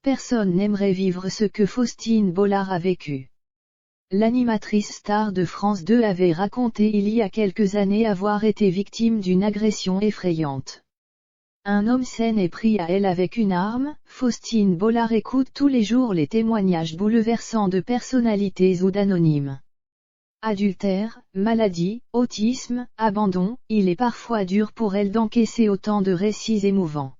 personne n'aimerait vivre ce que Faustine Bollard a vécu. L'animatrice star de France 2 avait raconté il y a quelques années avoir été victime d'une agression effrayante. Un homme s'en est pris à elle avec une arme. Faustine Bollard écoute tous les jours les témoignages bouleversants de personnalités ou d'anonymes. Adultère, maladie, autisme, abandon, il est parfois dur pour elle d'encaisser autant de récits émouvants.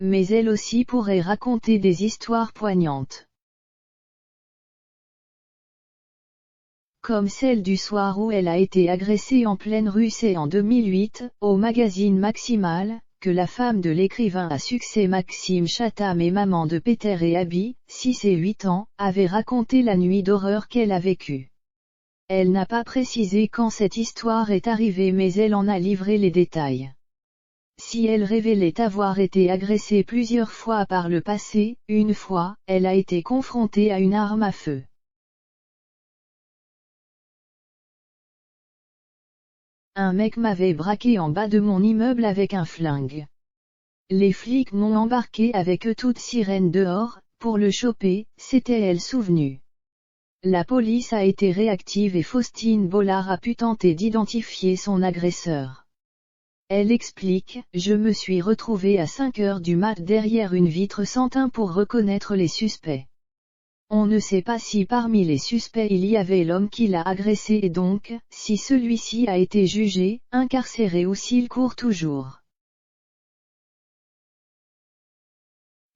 Mais elle aussi pourrait raconter des histoires poignantes. Comme celle du soir où elle a été agressée en pleine rue. C'est en 2008, au magazine Maximal, que la femme de l'écrivain à succès Maxime Chatham et maman de Peter et Abby, 6 et 8 ans, avait raconté la nuit d'horreur qu'elle a vécue. Elle n'a pas précisé quand cette histoire est arrivée, mais elle en a livré les détails. Si elle révélait avoir été agressée plusieurs fois par le passé, une fois, elle a été confrontée à une arme à feu. Un mec m'avait braqué en bas de mon immeuble avec un flingue. Les flics m'ont embarqué avec eux toutes sirènes dehors, pour le choper, s'était elle souvenue. La police a été réactive et Faustine Bollard a pu tenter d'identifier son agresseur. Elle explique, je me suis retrouvée à 5 heures du mat derrière une vitre sans teint pour reconnaître les suspects. On ne sait pas si parmi les suspects il y avait l'homme qui l'a agressé et donc, si celui-ci a été jugé, incarcéré ou s'il court toujours.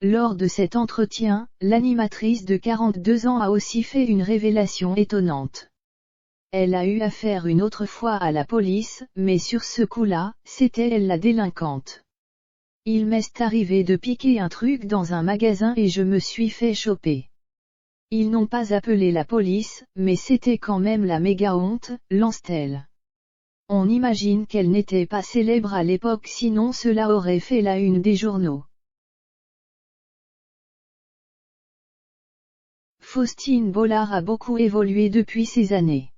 Lors de cet entretien, l'animatrice de 42 ans a aussi fait une révélation étonnante. Elle a eu affaire une autre fois à la police, mais sur ce coup-là, c'était elle la délinquante. Il m'est arrivé de piquer un truc dans un magasin et je me suis fait choper. Ils n'ont pas appelé la police, mais c'était quand même la méga honte, lance-t-elle. On imagine qu'elle n'était pas célèbre à l'époque, sinon cela aurait fait la une des journaux. Faustine Bollard a beaucoup évolué depuis ces années.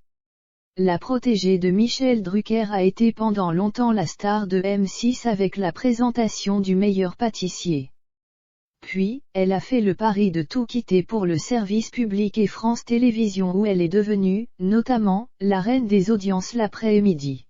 La protégée de Michel Drucker a été pendant longtemps la star de M6 avec la présentation du meilleur pâtissier. Puis, elle a fait le pari de tout quitter pour le service public et France Télévisions où elle est devenue, notamment, la reine des audiences l'après-midi.